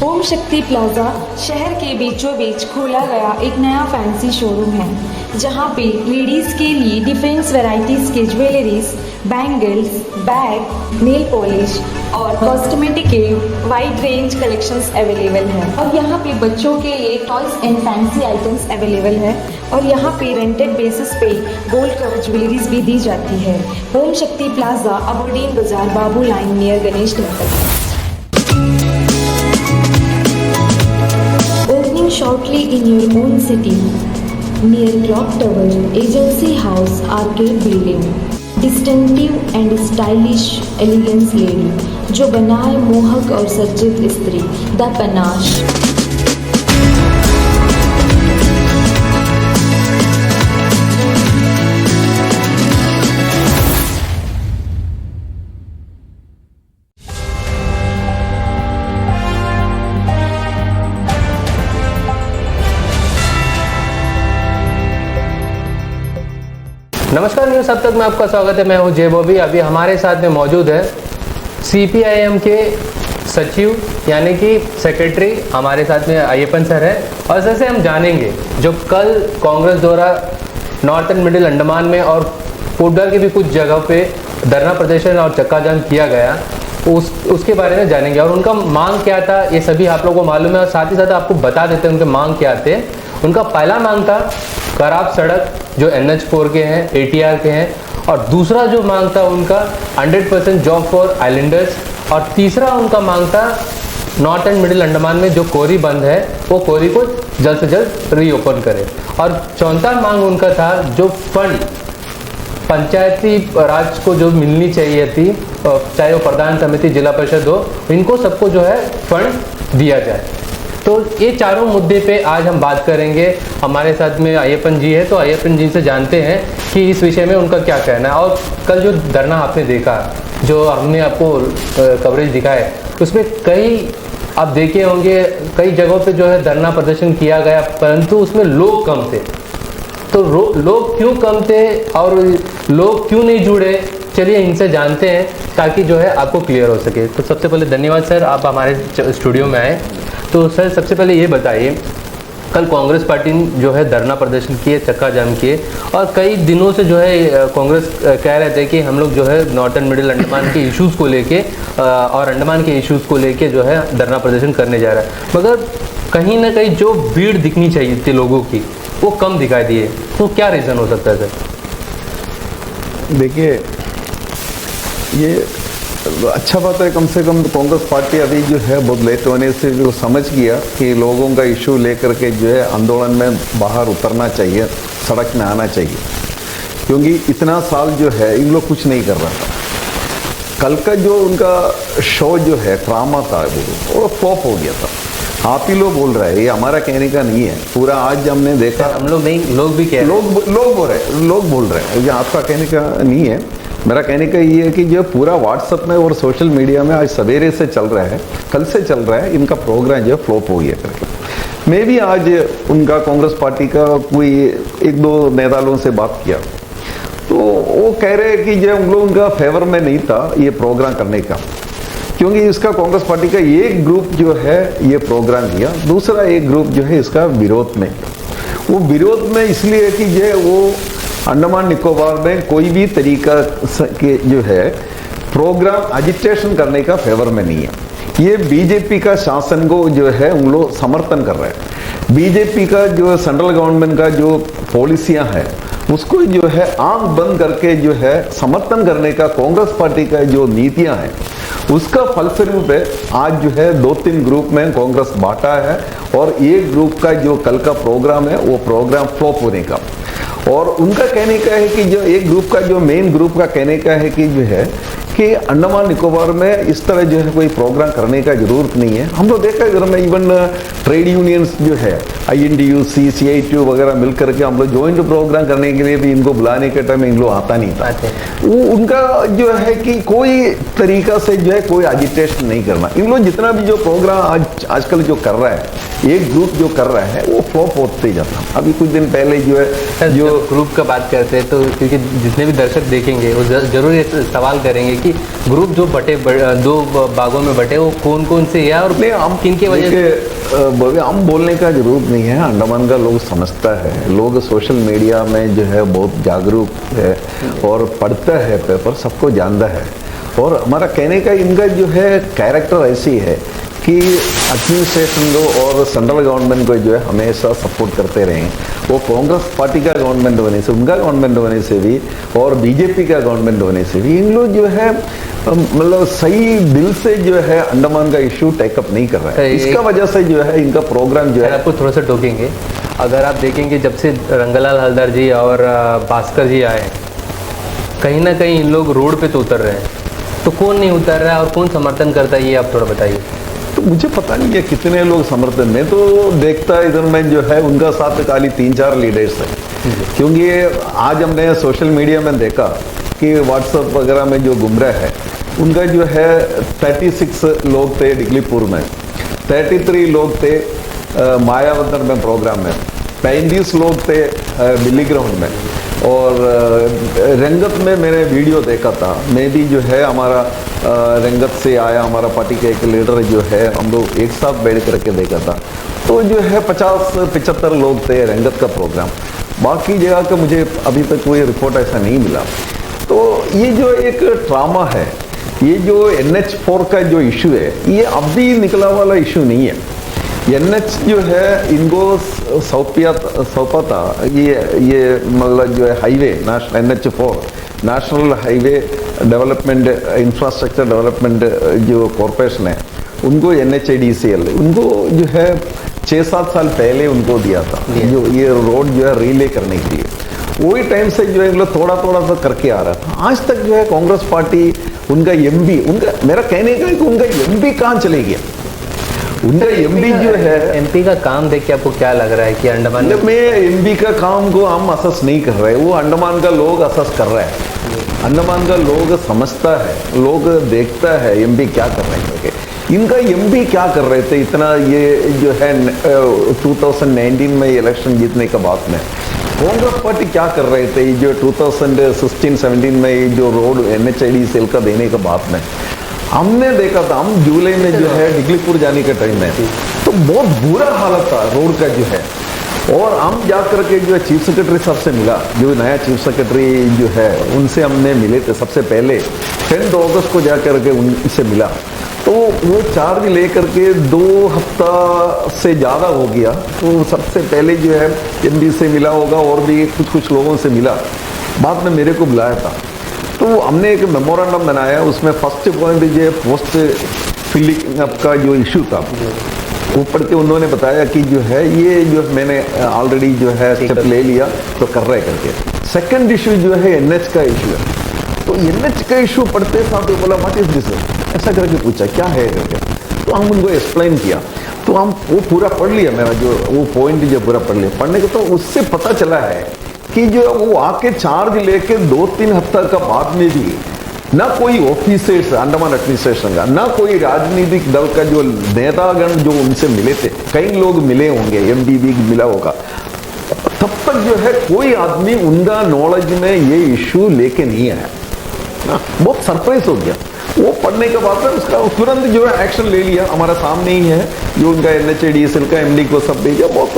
ओम Shakti plaza शहर के बीचों बीच खोला गया एक नया फैंसी शोरूम है जहां पे लेडीज़ के लिए डिफरेंट वैरायटीज़ के jewelleries, bangles, bag, nail polish और कॉस्मेटिक के वाइड रेंज कलेक्शंस अवेलेबल है। और यहाँ पे बच्चों के लिए toys and fancy items available है और यहाँ पे रेंटेड बेसिस पे गोल्ड कवर ज्वेलरीज भी दी जाती है। Om Shakti Plaza, Aberdeen Bazaar, Babu Line near Ganesh temple. Opening shortly in your own city, near Clock Tower, Agency House, Arcade Building. Distinctive and stylish elegance lady, जो बनाए मोहक और सज्जित स्त्री, द पनाश। नमस्कार, न्यूज़ अब तक में आपका स्वागत है। मैं हूं जय बॉबी। अभी हमारे साथ में मौजूद है CPIM के सचिव यानी कि सेक्रेटरी, हमारे साथ में अय्यप्पन सर है। और सर से हम जानेंगे जो कल कांग्रेस द्वारा नॉर्थ एंड मिडिल अंडमान में और पुडर के भी कुछ जगहों पे धरना प्रदर्शन और चक्का जाम किया गया, उसके बारे में जानेंगे और उनका मांग क्या था ये सभी आप लोगों को मालूम है। और साथ ही साथ आपको बता देते हैं उनके मांग क्या थे। उनका पहला मांग था खराब सड़क जो NH4 के हैं, ATR के हैं, और दूसरा जो मांग था उनका 100% जॉब फॉर आइलैंडर्स, और तीसरा उनका मांग था नॉर्थ एंड मिडिल अंडमान में जो कोरी बंद है वो कोरी को जल्द से जल्द रीओपन करे। और चौथा मांग उनका था जो फंड पंचायती राज को जो मिलनी चाहिए थी, चाहे वो प्रधान समिति, जिला परिषद हो, इनको सबको जो है फंड दिया जाए। तो ये चारों मुद्दे पे आज हम बात करेंगे। हमारे साथ में अय्यप्पन जी है, तो अय्यप्पन जी से जानते हैं कि इस विषय में उनका क्या कहना है। और कल जो धरना आपने देखा, जो हमने आपको कवरेज दिखाए, उसमें कई आप देखे होंगे कई जगहों पे जो है धरना प्रदर्शन किया गया, परंतु उसमें लोग कम थे। तो लोग क्यों कम थे और लोग क्यों नहीं जुड़े, चलिए इनसे जानते हैं ताकि जो है आपको क्लियर हो सके। तो सबसे पहले धन्यवाद सर, आप हमारे स्टूडियो में आए। तो सर सबसे पहले ये बताइए, कल कांग्रेस पार्टी जो है धरना प्रदर्शन किए, चक्का जाम किए, और कई दिनों से जो है कांग्रेस कह रहे थे कि हम लोग जो है नॉर्थ एंड मिडिल अंडमान के इश्यूज़ को लेके और अंडमान के इश्यूज़ को लेके जो है धरना प्रदर्शन करने जा रहा है, मगर कहीं ना कहीं जो भीड़ दिखनी चाहिए थी लोगों की वो कम दिखाई दिए। तो क्या रीज़न हो सकता है सर? देखिए, ये अच्छा बात है, कम से कम कांग्रेस पार्टी अभी जो है बहुत लेट होने से जो समझ गया कि लोगों का इशू लेकर के जो है आंदोलन में बाहर उतरना चाहिए, सड़क में आना चाहिए, क्योंकि इतना साल जो है इन लोग कुछ नहीं कर रहा था। कल का जो उनका शो जो है ड्रामा था वो फ्लॉप हो गया था। आप ही लोग बोल रहे हैं, ये हमारा कहने का नहीं है, पूरा आज हमने देखा। हम लोग नहीं, लोग भी कह रहे हैं, लोग बोल रहे हैं, ये आपका कहने का नहीं है। मेरा कहने का ये है कि जो पूरा व्हाट्सएप में और सोशल मीडिया में आज सवेरे से चल रहा है, कल से चल रहा है, इनका प्रोग्राम जो है फ्लॉप हो गया करके। मैं भी आज उनका कांग्रेस पार्टी का कोई एक दो नेताओं से बात किया, तो वो कह रहे हैं कि जो उन लोगों का फेवर में नहीं था ये प्रोग्राम करने का, क्योंकि इसका कांग्रेस पार्टी का एक ग्रुप जो है ये प्रोग्राम किया, दूसरा एक ग्रुप जो है इसका विरोध में। वो विरोध में इसलिए कि जो वो अंडमान निकोबार में कोई भी तरीका के जो है प्रोग्राम एजिटेशन करने का फेवर में नहीं है। ये बीजेपी का शासन को जो है उन लोग समर्थन कर रहे हैं। बीजेपी का जो सेंट्रल गवर्नमेंट का जो पॉलिसियां है उसको जो है आंख बंद करके जो है समर्थन करने का कांग्रेस पार्टी का जो नीतियां हैं उसका फलस्वरूप है आज जो है 2-3 ग्रुप में कांग्रेस बांटा है, और एक ग्रुप का जो कल का प्रोग्राम है वो प्रोग्राम फ्लॉप होने का। और उनका कहने का है कि जो एक ग्रुप का जो मेन ग्रुप का कहने का है कि जो है कि अंडमान निकोबार में इस तरह जो है कोई प्रोग्राम करने का जरूरत नहीं है। हम लोग देखा इधर में इवन ट्रेड यूनियंस जो है INTUC, CITU वगैरह मिलकर के हम लोग ज्वाइंट प्रोग्राम करने के लिए भी इनको बुलाने के टाइम इन लोग आता नहीं था। वो उनका जो है कि कोई तरीका से जो है कोई एजिटेशन नहीं करना। इन लोग जितना भी जो प्रोग्राम आजकल जो कर रहा है एक ग्रुप जो कर रहा है वो फ्लॉप होते जाता। अभी कुछ दिन पहले जो है जो ग्रुप का बात करते हैं तो क्योंकि जितने भी दर्शक देखेंगे वो जरूर ये सवाल करेंगे कि ग्रुप जो दो भागों में बटे वो कौन कौन से है और हम किन की वजह से। हम बोलने का जरूरत नहीं है, अंडमान का लोग समझता है, लोग सोशल मीडिया में जो है बहुत जागरूक है और पढ़ता है पेपर, सबको जानता है। और हमारा कहने का इनका जो है कैरेक्टर ऐसी है कि एडमिनिस्ट्रेशन को और सेंट्रल गवर्नमेंट को जो है हमेशा सपोर्ट करते रहे। वो कांग्रेस पार्टी का गवर्नमेंट होने से, उनका गवर्नमेंट होने से भी और बीजेपी का गवर्नमेंट होने से भी इन लोग जो है मतलब सही दिल से जो है अंडमान का इशू टेकअप नहीं कर रहा है। इसका वजह से जो है इनका प्रोग्राम जो है, आपको थोड़ा सा टोकेंगे, अगर आप देखेंगे जब से रंगलाल हलदर जी और भास्कर जी आए, कहीं ना कहीं इन लोग रोड पे तो उतर रहे हैं, तो कौन नहीं उतर रहा है और कौन समर्थन करता है ये आप थोड़ा बताइए। तो मुझे पता नहीं है कितने लोग समर्थन में, तो देखता इधर में जो है उनका साथ खाली 3-4 लीडर्स है। क्योंकि आज हमने सोशल मीडिया में देखा कि व्हाट्सएप वगैरह में जो गुमराह है उनका जो है 36 लोग थे डिगलीपुर में, 33 लोग थे मायावदर में प्रोग्राम में, 35 लोग थे बिल्ली ग्राउंड में, और रंगत में मैंने वीडियो देखा था। मैं भी जो है हमारा रंगत से आया हमारा पार्टी का एक लीडर जो है, हम लोग एक साथ बैठ करके देखा था। तो जो है 50-75 लोग थे रंगत का प्रोग्राम। बाकी जगह का मुझे अभी तक कोई रिपोर्ट ऐसा नहीं मिला। तो ये जो एक ट्रामा है, ये जो NH4 का जो इशू है, ये अभी निकला वाला इशू नहीं है। NH जो है इनको सौंपा था, ये मतलब जो है highway NH4 national highway development infrastructure development जो कॉरपोरेशन है, उनको NHADCL उनको जो है 6-7 साल पहले उनको दिया था जो ये रोड जो है रिले करने के लिए। वही टाइम से जो है मतलब थोड़ा सा करके आ रहा था। आज तक जो है कांग्रेस पार्टी उनका MP, उनका मेरा कहने का है कि उनका MP कहाँ चले गया। उनका MP जो है, MP का काम देख के आपको क्या लग रहा है कि अंडमान में MP का काम को हम असेस नहीं कर रहे, वो अंडमान का लोग असेस कर रहे हैं। अंडमान का लोग समझता है, लोग देखता है MP क्या कर रहे हैं। इनका MP क्या कर रहे थे इतना, ये जो है 2019 में इलेक्शन जीतने के बाद में कांग्रेस पार्टी क्या कर रहे थे, जो 2016-17 में ये जो रोड NHADCL का देने के बाद में हमने देखा था। हम जुलाई में जो है डिगलीपुर जाने के टाइम में तो बहुत बुरा हालत था रोड का जो है। और हम जा करके जो है चीफ सेक्रेटरी साहब से मिला, जो नया चीफ सेक्रेटरी जो है उनसे हमने मिले थे सबसे पहले 10 अगस्त को जा करके उनसे मिला। तो वो चार्ज लेकर के 2 हफ्ता से ज़्यादा हो गया। तो सबसे पहले जो है MD से मिला होगा और भी कुछ लोगों से मिला, बाद में मेरे को बुलाया था। तो हमने एक मेमोरेंडम बनाया, उसमें फर्स्ट पॉइंट जो है पोस्ट फिलिंग अप का जो इशू था वो पढ़ के उन्होंने बताया कि जो है ये जो मैंने ऑलरेडी जो है स्टेप ले लिया तो कर रहे करके। सेकंड इशू जो है NH का इशू है। तो NH का इशू पढ़ते साथ बोला व्हाट इज दिस, ऐसा करके पूछा क्या है करके। तो हम उनको एक्सप्लेन किया, तो हम वो पूरा पढ़ लिया, मेरा जो वो पॉइंट जो पूरा पढ़ लिया। पढ़ने के तो उससे पता चला है कि जो वो आके चार्ज लेके 2-3 हफ्ता का बाद में भी ना कोई ऑफिसर्स अंडमान एडमिनिस्ट्रेशन का, ना कोई राजनीतिक दल का जो नेतागण जो उनसे मिले थे, कई लोग मिले होंगे, MD भी मिला होगा, तब तक जो है कोई आदमी उनका नॉलेज में ये इशू लेके नहीं आया। बहुत सरप्राइज हो गया। वो पढ़ने के बाद उसका तुरंत जो है एक्शन ले लिया, हमारा सामने ही है जो उनका NHADCL का MD को सब भेजा। बहुत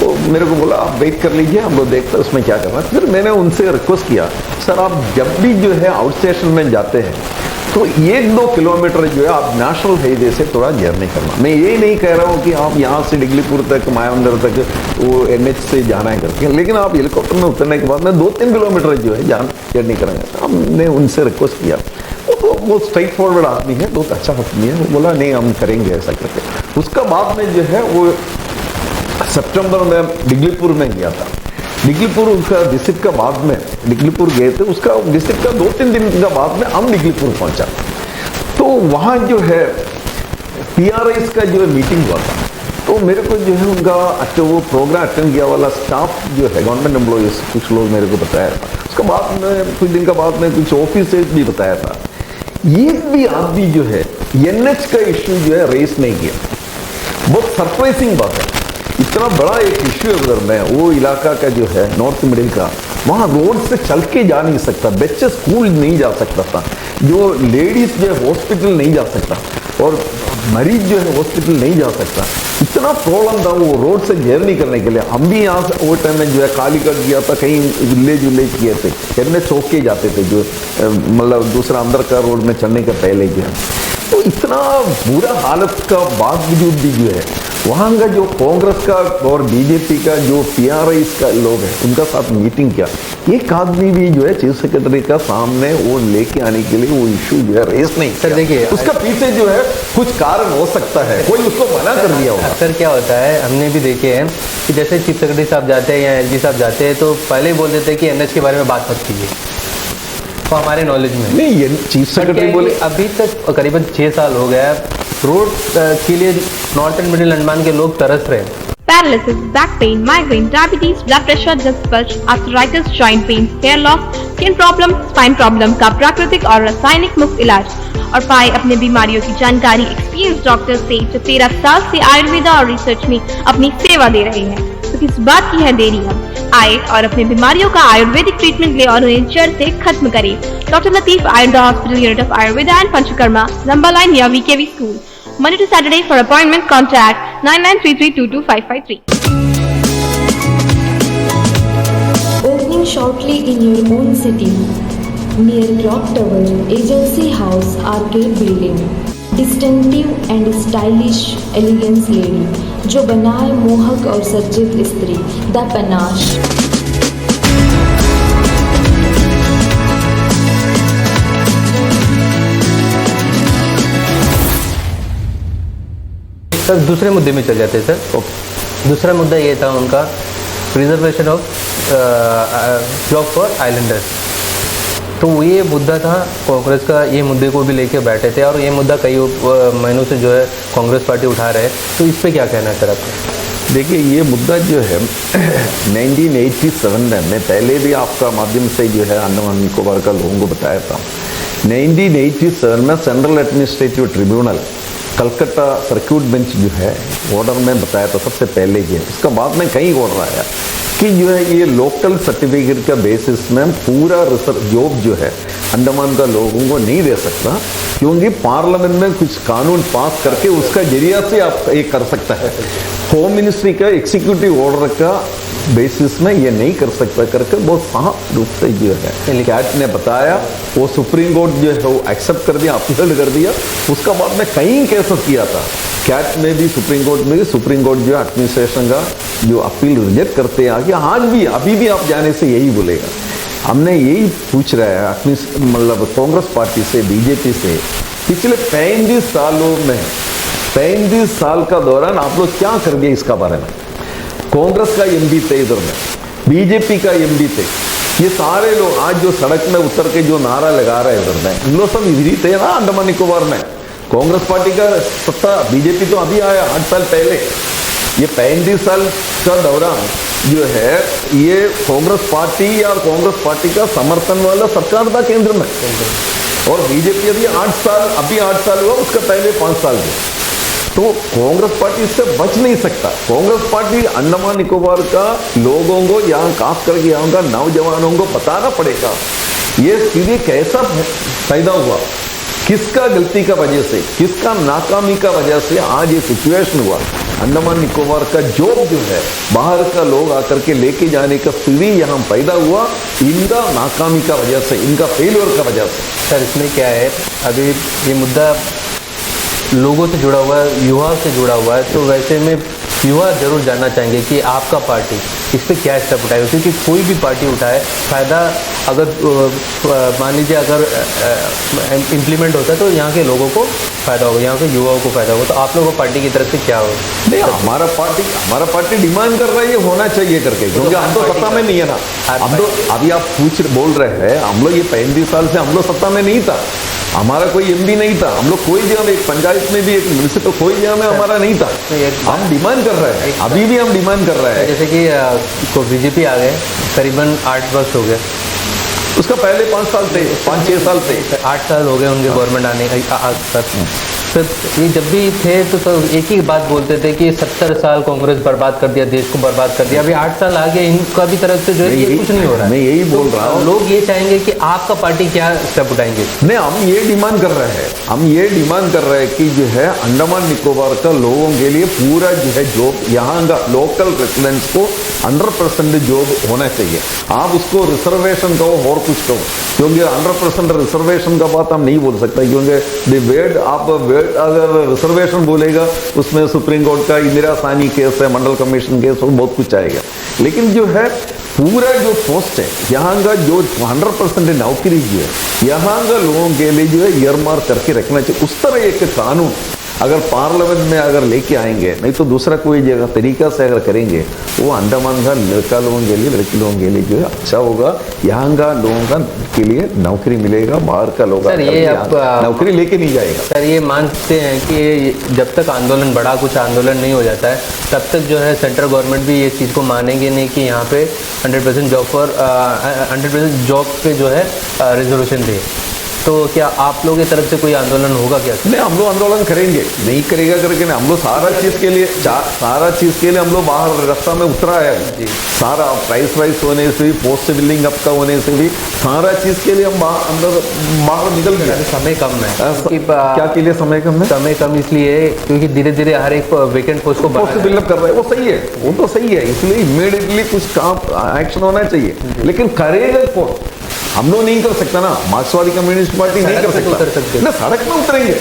तो मेरे को बोला आप वेट कर लीजिए, हम लोग देखते हैं उसमें क्या करना है। फिर मैंने उनसे रिक्वेस्ट किया, सर आप जब भी जो है आउट स्टेशन में जाते हैं तो 1-2 किलोमीटर जो है आप नेशनल हाईवे से थोड़ा जर्नी करना। मैं ये नहीं कह रहा हूँ कि आप यहाँ से डिगलीपुर तक मायावंदर तक वो NH से जाना है करके, लेकिन आप हेलीकॉप्टर में उतरने के बाद में 2-3 किलोमीटर जो है जर्नी करेंगे। हमने उनसे रिक्वेस्ट किया, वो स्ट्रेट फॉरवर्ड आदमी है, बहुत अच्छा आदमी है। वो बोला नहीं हम करेंगे ऐसा करके। उसका बाद में जो है वो सितंबर में डिगलीपुर में गया था। डिगलीपुर उसका विजिट का बाद में डिगलीपुर गए थे, उसका विजिट का 2-3 दिन का बाद में हम डिगलीपुर पहुंचा। तो वहाँ जो है PRIs का जो है मीटिंग हुआ था। तो मेरे को जो है उनका वो प्रोग्राम अटेंड किया वाला स्टाफ जो है गवर्नमेंट एम्प्लॉयज कुछ लोग मेरे को बताया था। उसके बाद में कुछ दिन का बाद में कुछ ऑफिसर्स भी बताया था। एक भी आदमी जो है NH का इश्यू जो है रेस नहीं किया। बहुत सरप्राइजिंग बात है। इतना बड़ा एक इश्यू है उधर में, वो इलाका का जो है नॉर्थ मिडिल का, वहाँ रोड से चल के जा नहीं सकता, बच्चे स्कूल नहीं जा सकता था, जो लेडीज जो है हॉस्पिटल नहीं जा सकता, और मरीज जो है हॉस्पिटल नहीं जा सकता। इतना प्रॉब्लम था वो रोड से जर्नी करने के लिए। हम भी यहाँ से वो टाइम में जो है कालीकट गया था, कहीं विलेज किए थे, कहने चौक के जाते थे, जो मतलब दूसरा अंदर का रोड में चलने के पहले जो है। तो इतना बुरा हालत का बावजूद भी जो है वहाँ का जो कांग्रेस का और बीजेपी का जो PRI का लोग हैं उनका साथ मीटिंग किया, एक आदमी भी जो है चीफ सेक्रेटरी का सामने वो लेके आने के लिए वो इशू जो है रेस नहीं। सर देखिए, उसका पीछे जो है कुछ कारण हो सकता है, कोई उसको मना कर दिया होगा। सर क्या होता है, हमने भी देखे हैं कि जैसे चीफ सेक्रेटरी साहब जाते हैं या LG साहब जाते हैं तो पहले ही बोल देते हैं कि NH के बारे में बात मत कीजिए, तो हमारे नॉलेज में नहीं, ये चीफ सेक्रेटरी बोले। अभी तक करीबन 6 साल हो गया रोड के लिए नॉर्थ एंड मिडिल अंडमान के लोग तरस रहे हैं। Paralysis, back pain, migraine, diabetes, blood pressure, disc, arthritis, joint pain, hair loss, skin problem, spine problem का प्राकृतिक और रासायनिक मुक्त इलाज और पाए अपने बीमारियों की जानकारी एक्सपीरियंस डॉक्टर से जो 13 साल से आयुर्वेदा और रिसर्च में अपनी सेवा दे रहे हैं। तो किस बात की है देरी है, आए और अपने बीमारियों का आयुर्वेदिक ट्रीटमेंट ले और उन्हें जड़ से खत्म करे। Doctor Latif Ayurveda hospital, unit of Ayurveda and Panchakarma, Lamba line near VKV school. Monday to Saturday. For appointment, contact 9933225553. Opening shortly in your own city, near Clock Tower, Agency House, Arcade Building. Distinctive and stylish elegance lady, जो बनाए मोहक और सज्जित स्त्री, the panache. Sir दूसरे मुद्दे में चल जाते हैं सर। दूसरा मुद्दा ये था उनका reservation of job for Islanders. तो ये मुद्दा था कांग्रेस का, ये मुद्दे को भी लेके बैठे थे और ये मुद्दा कई महीनों से जो है कांग्रेस पार्टी उठा रहे हैं। तो इस पे क्या कहना है सर आपका? देखिए, ये मुद्दा जो है 1987 में मैं पहले भी आपका माध्यम से जो है अंडमान निकोबार का लोगों को बताया था। 1987 में central administrative tribunal Calcutta circuit bench जो है ऑर्डर में बताया था सबसे पहले ये, इसका बाद में कई ऑर्डर आया कि जो है ये लोकल सर्टिफिकेट का बेसिस में पूरा जॉब जो है अंडमान का लोगों को नहीं दे सकता, क्योंकि पार्लियामेंट में कुछ कानून पास करके उसका जरिया से आप ये कर सकता है। होम मिनिस्ट्री का एग्जीक्यूटिव ऑर्डर का बेसिस में ये नहीं कर सकता करके बहुत साफ रूप से जो है कैट ने बताया। वो सुप्रीम कोर्ट जो है वो एक्सेप्ट कर दिया, अपील कर दिया। उसका बाद में कई केसेस किया था कैट में भी, सुप्रीम कोर्ट में भी। सुप्रीम कोर्ट जो है एडमिनिस्ट्रेशन का जो अपील रिजेक्ट करते हैं कि आज भी अभी भी आप जाने से यही बोलेगा। हमने यही पूछ रहा है मतलब कांग्रेस पार्टी से, बीजेपी से, पिछले 35 सालों में 35 साल का दौरान आप लोग क्या कर दिए इसका बारे में। कांग्रेस का एमपी थे इधर में, बीजेपी का एमपी थे, ये सारे लोग आज जो सड़क में उतर के जो नारा लगा रहे हैं इधर में, इन लोग सब इधर थे ना अंडमान निकोबार में। कांग्रेस पार्टी का सत्ता, बीजेपी तो अभी आया 8 साल पहले। ये 35 साल का दौरान जो है ये कांग्रेस पार्टी या कांग्रेस पार्टी का समर्थन वाला सरकार था केंद्र में, और बीजेपी अभी 8 साल हुआ, उसका पहले 5 साल हुआ। तो कांग्रेस पार्टी इससे बच नहीं सकता। कांग्रेस पार्टी अंडमान निकोबार का लोगों को, यहाँ खास करके यहाँ का नौजवानों को बताना पड़ेगा ये स्थिति कैसा पैदा हुआ, किसका गलती का वजह से, किसका नाकामी का वजह से आज ये सिचुएशन हुआ। अंडमान निकोबार का जॉब जो है बाहर का लोग आकर के लेके जाने का स्थिति यहाँ पैदा हुआ, इनका नाकामी का वजह से, इनका फेलियर का वजह से। सर इसमें क्या है, अभी ये मुद्दा लोगों से जुड़ा हुआ है, युवा से जुड़ा हुआ है, तो वैसे में युवा जरूर जानना चाहेंगे कि आपका पार्टी इस पर क्या स्टेप उठाएगा, क्योंकि कोई भी पार्टी उठाए फायदा अगर मान लीजिए अगर इम्प्लीमेंट होता है तो यहाँ के लोगों को फायदा होगा, यहाँ के युवाओं को फायदा होगा। तो आप लोगों को पार्टी की तरफ से क्या होगा? नहीं, हमारा पार्टी डिमांड कर रहा है ये होना चाहिए करके, क्योंकि हम तो सत्ता में नहीं है ना। हम तो अभी आप बोल रहे हैं हम लोग ये 35 साल से हम लोग सत्ता में नहीं था, हमारा कोई एमपी नहीं था, हम लोग कोई जगह में, एक पंचायत में भी, एक म्यूनिसिपल कोई जगह में हमारा नहीं था। हम डिमांड कर रहे हैं, अभी भी हम डिमांड कर रहे हैं। जैसे कि बीजेपी आ गए, करीबन 8 वर्ष हो गए, उसका पहले 5 साल थे, 5-6 साल थे, 8 साल हो गए उनके गवर्नमेंट आने आज तक। सर ये जब भी थे तो सब एक ही बात बोलते थे कि 70 साल कांग्रेस बर्बाद कर दिया, देश को बर्बाद कर दिया। अभी 8 साल आगे इनका भी तरफ से जो है ये कुछ नहीं हो रहा है। मैं यही बोल रहा हूँ, लोग ये चाहेंगे कि आपका पार्टी क्या स्टेप उठाएंगे। नहीं, हम ये डिमांड कर रहे हैं, हम ये डिमांड कर रहे हैं कि जो है अंडमान निकोबार का लोगों के लिए पूरा जो है जॉब, यहाँ का लोकल रेसिडेंट्स को 100% जॉब होना चाहिए। आप उसको रिजर्वेशन कहो और कुछ कहो, क्योंकि 100% रिजर्वेशन का बात हम नहीं बोल सकते, क्योंकि आप अगर रिजर्वेशन बोलेगा उसमें सुप्रीम कोर्ट का इंदिरा सानी केस है, मंडल कमीशन केस, और बहुत कुछ आएगा। लेकिन जो है पूरा जो पोस्ट है यहाँ का जो 100% नौकरी जो है यहाँ का लोगों के लिए जो है ईयरमार्क करके रखना चाहिए। उस तरह एक कानून अगर पार्लियामेंट में अगर लेके आएंगे, नहीं तो दूसरा कोई जगह तरीका से अगर करेंगे, वो अंडमान का लड़का लोगों के लिए, लड़की लोगों के लिए जो है अच्छा होगा। यहाँ का लोगों का के लिए नौकरी मिलेगा, बाहर का लोग नौकरी लेके नहीं जाएगा। सर ये मानते हैं कि जब तक आंदोलन बड़ा कुछ आंदोलन नहीं हो जाता है, तब तक जो है सेंट्रल गवर्नमेंट भी ये चीज़ को मानेंगे नहीं कि यहाँ पे 100% जॉब पे जो है रिजर्वेशन दे। तो क्या आप लोगों की तरफ से कोई आंदोलन होगा क्या? नहीं, हम लोग आंदोलन करेंगे, नहीं करेगा करके नहीं, हम लोग सारा चीज के लिए हम लोग बाहर रास्ता में उतरा है। सारा प्राइस वाइस होने से भी, पोस्ट बिल्डिंग अप का होने से भी, सारा चीज के लिए हम बाहर निकल गए। समय कम है क्या के लिए समय कम है? समय कम इसलिए क्योंकि धीरे धीरे हर एक वेकेंट पोस्ट को पोस्ट बिल्डअप कर रहे हैं, वो सही है, वो तो सही है। इसलिए इमीडिएटली कुछ काम एक्शन होना चाहिए, लेकिन करेगा कौन? हम लोग नहीं कर सकता ना, मार्क्सवादी कम्युनिस्ट पार्टी नहीं कर सकता ना। सड़क में उतरेंगे,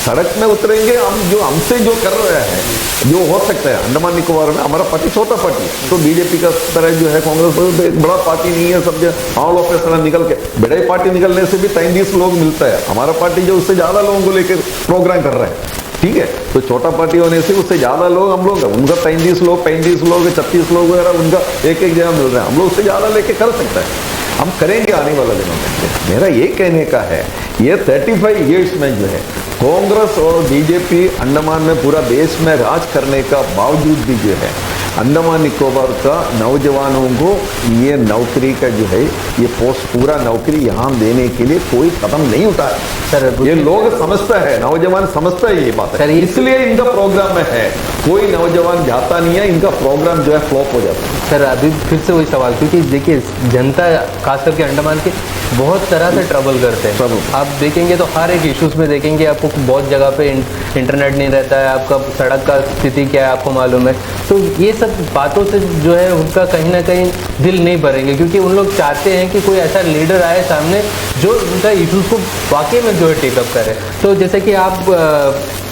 सड़क में उतरेंगे हम, जो हमसे जो कर रहे हैं, जो हो सकता है। अंडमान निकोबार में हमारा पार्टी छोटा पार्टी, तो बीजेपी का तरह जो है कांग्रेस एक बड़ा पार्टी नहीं है। सब ऑल ऑफ ए निकल के बड़े पार्टी निकलने से भी 33 लोग मिलता है। हमारा पार्टी जो उससे ज्यादा लोगों को लेकर प्रोग्राम कर रहे हैं, ठीक है। तो छोटा पार्टी होने से उससे ज्यादा लोग हम लोग, उनका 35 लोग 36 लोग वगैरह उनका एक जगह मिल रहा है, हम लोग उससे ज्यादा लेके कर सकते हैं। हम करेंगे आने वाले दिनों में। मेरा ये कहने का है, ये 35 इयर्स में जो है कांग्रेस और बीजेपी अंडमान में पूरा देश में राज करने का बावजूद भी जो है अंडमान निकोबार का नौजवानों को ये नौकरी का जो है ये पोस्ट पूरा नौकरी यहाँ देने के लिए कोई कदम नहीं उठाया। सर ये लोग समझता है, नौजवान समझता है ये बात है, इसलिए इनका प्रोग्राम में है। कोई नौजवान जाता नहीं है, इनका प्रोग्राम जो है फ्लॉप हो जाता है। सर अभी फिर से वही सवाल, क्योंकि देखिए जनता खास करके अंडमान के बहुत तरह से ट्रबल करते हैं। आप देखेंगे तो हर एक इश्यूज में देखेंगे आपको बहुत जगह पे इंटरनेट नहीं रहता है, आपका सड़क का स्थिति क्या है आपको मालूम है। तो ये सब बातों से जो है उनका कहीं ना कहीं दिल नहीं भरेंगे, क्योंकि उन लोग चाहते हैं कि कोई ऐसा लीडर आए सामने जो उनका इश्यूज को वाकई में जो है टेकअप करे। तो जैसे कि आप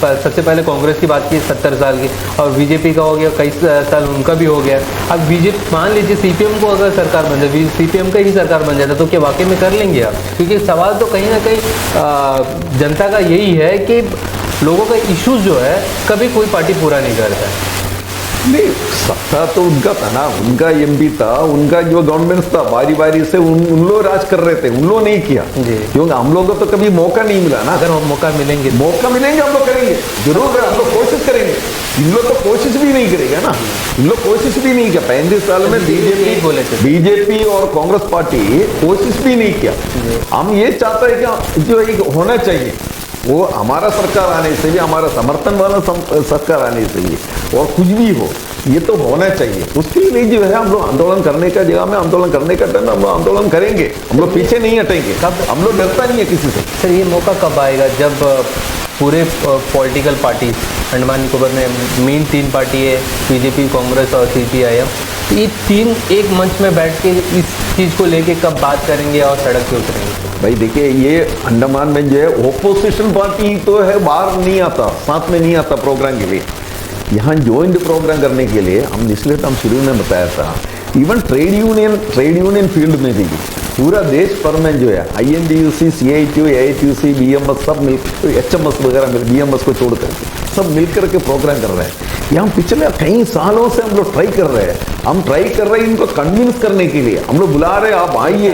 सबसे पहले कांग्रेस की बात की 70 साल की, और बीजेपी का हो गया कई साल उनका भी हो गया। अब बीजेपी मान लीजिए सीपीएम को अगर सरकार बन जाए, सीपीएम का ही सरकार बन जाता, तो क्या वाकई में कर लेंगे आप? क्योंकि सवाल तो कहीं ना कहीं जनता का यही है कि लोगों का इश्यूज जो है कभी कोई पार्टी पूरा नहीं करता है। नहीं, सत्ता तो उनका था ना, उनका एमपी था, उनका जो गवर्नमेंट था, बारी बारी से उन लोग राज कर रहे थे, उन लोग नहीं किया। क्योंकि हम लोग को तो कभी मौका नहीं मिला ना। अगर मौका मिलेंगे हम लोग करेंगे जरूर, हम लोग कोशिश करेंगे। इन लोग तो कोशिश भी नहीं करेगा ना, इन लोग कोशिश भी नहीं किया। 35 साल में बीजेपी और कांग्रेस पार्टी कोशिश भी नहीं किया। हम ये चाहते हैं कि जो एक होना चाहिए वो हमारा सरकार आने से भी, हमारा समर्थन वाला सरकार आने से भी, और कुछ भी हो ये तो होना चाहिए। उसके लिए जो है हम लोग आंदोलन करने का जगह में, आंदोलन करने का टाइम हम लोग आंदोलन करेंगे, हम लोग पीछे नहीं हटेंगे। हम लोग डरता नहीं है किसी से। सर ये मौका कब आएगा जब पूरे पॉलिटिकल पार्टी अंडमान निकोबार में मेन 3 पार्टी है, बीजेपी, कांग्रेस और सीपीआईएम, ये 3 एक मंच में बैठ के इस चीज़ को लेके कब बात करेंगे और सड़क पे उतरेंगे? भाई देखिए, ये अंडमान में जो है ओपोजिशन पार्टी तो है, बाहर नहीं आता, साथ में नहीं आता प्रोग्राम के लिए। यहाँ ज्वाइंट प्रोग्राम करने के लिए हम, इसलिए तो हम शुरू में बताया था, इवन ट्रेड यूनियन फील्ड में भी पूरा देश भर में जो है INTUC, CITU, AITUC, BMS सब मिलकर, HMS वगैरह BMS को छोड़कर सब मिलकर के प्रोग्राम कर रहे हैं। यहाँ पिछले कई सालों से हम लोग ट्राई कर रहे हैं, इनको कन्विंस करने के लिए हम लोग बुला रहे हैं, आप आइए,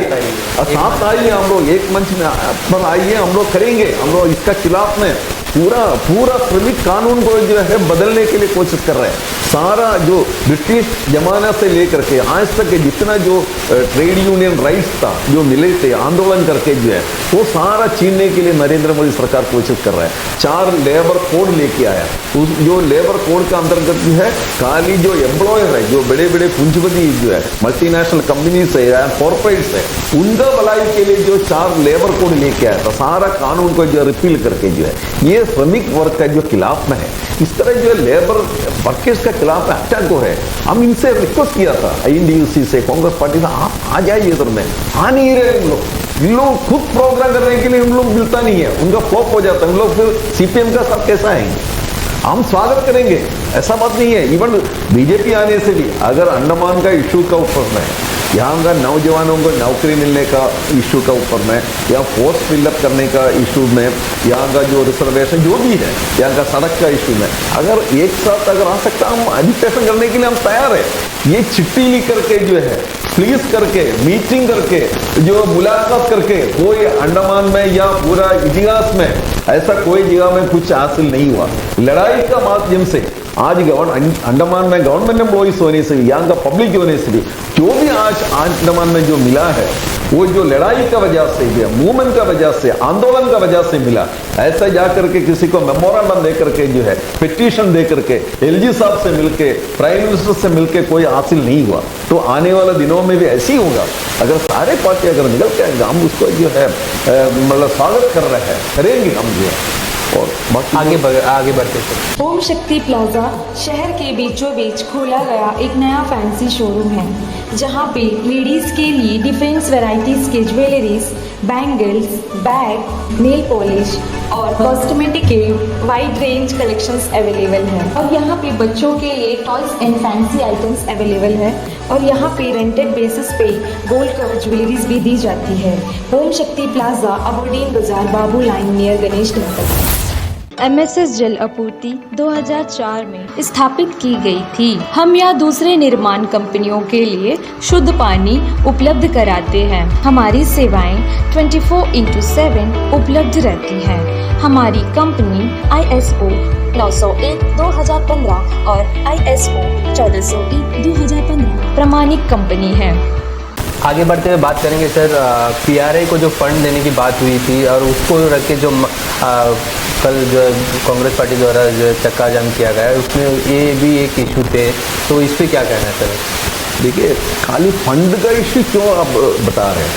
साथ आइए, हम लोग एक मंच में पर आइए, हम लोग करेंगे। हम लोग इसका खिलाफ में पूरा श्रमिक कानून को जो है बदलने के लिए कोशिश कर रहे हैं। सारा जो ब्रिटिश जमाना से लेकर के आज तक जितना जो ट्रेड यूनियन राइट्स था जो मिले थे आंदोलन करके जो है वो सारा छीनने के लिए नरेंद्र मोदी सरकार कोशिश कर रहा है। 4 लेबर कोड लेके आया, उस जो लेबर कोड का अंतर्गत जो है खाली जो एम्प्लॉयर है जो बड़े बड़े पूंजीपति जो है मल्टीनेशनल कंपनीज है या कॉर्पोरेट्स है उनका भलाई के लिए जो 4 लेबर कोड लेके आया था, सारा कानून को जो रिपील करके जो है ये श्रमिक वर्ग का जो खिलाफ में है। इस तरह जो लेबर वर्कर्स का खिलाफ अटैक को है। हम इनसे रिक्वेस्ट किया था INDUC से, कांग्रेस पार्टी से, आप आ जाइए इधर में, आ नहीं रहे इन लोग खुद प्रोग्राम करने के लिए उन लोग मिलता नहीं है, उनका फ्लॉप हो जाता है, उन लोग फिर CPM का साथ कैसा आएंगे। हम स्वागत करेंगे, ऐसा बात नहीं है। इवन बीजेपी आने से भी अगर अंडमान का इशू का ऊपर में यहाँ का नौजवानों को नौकरी मिलने का इशू का ऊपर में या पोस्ट फिलअप करने का इशू में यहाँ का जो रिजर्वेशन जो भी है यहाँ का सड़क का इशू में अगर एक साथ अगर आ सकता हम एजुकेशन करने के लिए हम तैयार है। ये चिट्ठी लिख करके जो है प्लीज करके मीटिंग करके जो मुलाकात करके कोई अंडमान में या पूरा इतिहास में ऐसा कोई जगह में कुछ हासिल नहीं हुआ। लड़ाई का माध्यम से आज अंडमान में गवर्नमेंट एम्प्लॉइज होने से भी यहाँ का पब्लिक होने से भी जो भी आज अंडमान में जो मिला है वो जो लड़ाई का वजह से मूवमेंट का वजह से आंदोलन का वजह से मिला। ऐसा जाकर के किसी को मेमोरेंडम दे करके जो है पिटीशन दे करके LG साहब से मिलके प्राइम मिनिस्टर से मिलके कोई हासिल नहीं हुआ। तो आने वाले दिनों में भी ऐसे ही होगा। अगर सारे पार्टी अगर निकल के आएंगे हम उसको जो है मतलब स्वागत कर रहे हैं, करेंगे हम जो है। और आगे बढ़ते थे। ओम शक्ति प्लाजा शहर के बीचों बीच खोला गया एक नया फैंसी शोरूम है जहां पे लेडीज के लिए डिफरेंट वैरायटीज के jewelleries, bangles, bag, nail polish और कॉस्मेटिक के वाइड रेंज कलेक्शंस अवेलेबल है। और यहाँ पे बच्चों के लिए toys and fancy items available है और यहाँ पे रेंटेड बेसिस पे गोल्ड कवर ज्वेलरीज भी दी जाती है। Om Shakti Plaza, Aberdeen Bazaar, Babu Line near Ganesh temple. MSS जल आपूर्ति 2004 में स्थापित की गई थी। हम या दूसरे निर्माण कंपनियों के लिए शुद्ध पानी उपलब्ध कराते हैं। हमारी सेवाएं 24/7 उपलब्ध रहती हैं। हमारी कंपनी ISO 901/2015 और ISO 1401 2015 प्रमाणित कंपनी है। आगे बढ़ते हुए बात करेंगे सर, PRA को जो फंड देने की बात हुई थी और उसको रख के जो कल जो कांग्रेस पार्टी द्वारा जो चक्का जाम किया गया है उसमें ये भी एक इशू थे, तो इस पर क्या कहना है सर? देखिए खाली फंड का इशू क्यों आप बता रहे हैं?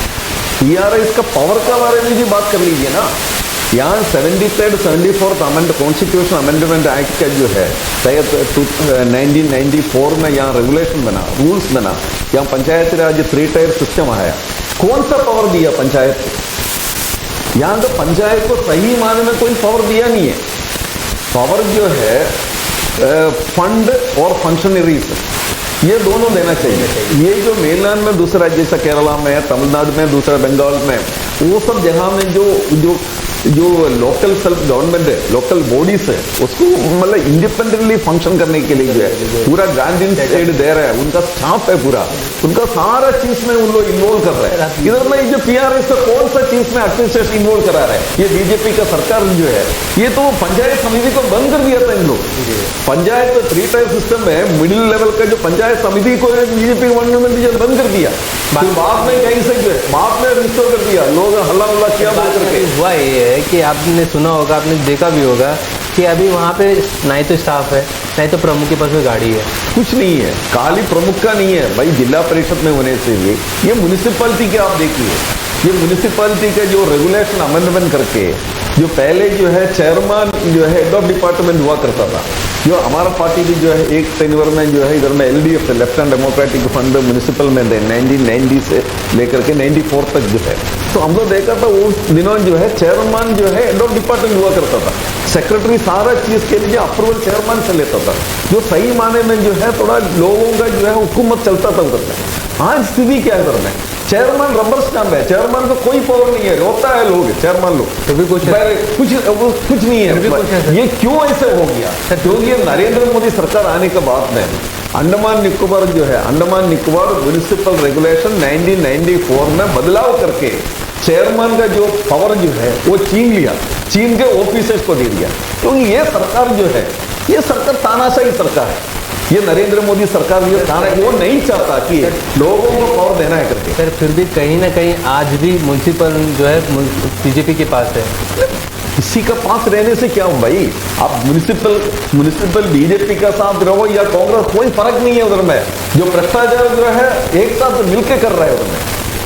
PRA इसका पावर का बारे में भी बात कर लीजिए ना। यहाँ 73rd 74th constitution amendment act का जो है 1994 में यहाँ रेगुलेशन बना, रूल्स बना, यहाँ पंचायती राज 3 टायर सिस्टम आया। कौन सा पावर दिया पंचायत को? यहाँ तो पंचायत को सही माने में कोई पावर दिया नहीं है। पावर जो है फंड और फंक्शनरीज ये दोनों देना चाहिए। ये जो मेनलैंड में दूसरा जैसा केरला में, तमिलनाडु में, दूसरा बंगाल में, वो सब जगह में जो लोकल सेल्फ गवर्नमेंट है, लोकल बॉडीज है, उसको मतलब इंडिपेंडेंटली फंक्शन करने के लिए जो है पूरा गार्डियन एड दे रहा है, उनका स्टाफ है पूरा, उनका सारा चीज में उन लोग इन्वॉल्व कर रहे हैं। इधर में जो PRA से कौन सा चीज में एडमिनिस्ट्रेशन इन्वॉल्व करा रहा है? ये बीजेपी का सरकार जो है ये तो पंचायत समिति को बंद कर दिया था इन लोग। पंचायत 3 टायर सिस्टम में मिडिल लेवल का जो पंचायत समिति को बीजेपी गवर्नमेंट ने बंद कर दिया। बाद में कहीं से जो है बाद में रिस्टोर कर दिया, लोग हल्ला उल्ला किया बोल करके। हुआ ये है कि आपने सुना होगा, आपने देखा भी होगा कि अभी वहाँ पे ना ही तो स्टाफ है, ना ही तो प्रमुख के पास में गाड़ी है, कुछ नहीं है। खाली प्रमुख का नहीं है भाई, जिला परिषद में होने से ये म्युनिसिपैलिटी के आप देखिए, ये म्युनिसिपैलिटी का जो रेगुलेशन अमेंडमेंट करके जो पहले जो है चेयरमैन जो है हेड ऑफ डिपार्टमेंट हुआ करता था, जो हमारा पार्टी भी जो है एक टेन्योर में जो है इधर में LDF left hand democratic fund municipal में 1990 से लेकर के 94 तक जो है, तो हम लोग देखा था उस दिनों जो है चेयरमैन जो है हेड ऑफ डिपार्टमेंट हुआ करता था। सेक्रेटरी सारा चीज के लिए अप्रूवल चेयरमैन से लेता था, जो सही माने में जो है थोड़ा लोगों का जो है हुकूमत चलता था उधर में। आज स्थिति क्या है उधर में? चेयरमैन रबर स्टैम्प है, चेयरमैन को कोई पावर नहीं है, रोता है लोग चेयरमैन लोग, तो भी कुछ नहीं है। ये क्यों ऐसे हो गया? क्योंकि नरेंद्र मोदी सरकार आने के बाद में अंडमान निकोबार जो है, अंडमान निकोबार म्युनिसिपल रेगुलेशन 1994 में बदलाव करके चेयरमैन का जो पावर जो है वो छीन लिया, छीन के ऑफिसर्स को दे दिया। क्योंकि ये सरकार जो है ये सरकार तानाशाही सरकार है। ये नरेंद्र मोदी सरकार ये कहा है, वो नहीं चाहता कि लोगों को पावर देना है करके। सर फिर भी कहीं ना कहीं आज भी म्यूनसिपल जो है बीजेपी के पास है। किसी का पास रहने से क्या हो भाई, आप म्युनिसिपल बीजेपी का साथ रहो या कांग्रेस, कोई फर्क नहीं है उधर में। जो भ्रष्टाचार जो है एक साथ मिलकर कर रहा है उधर में,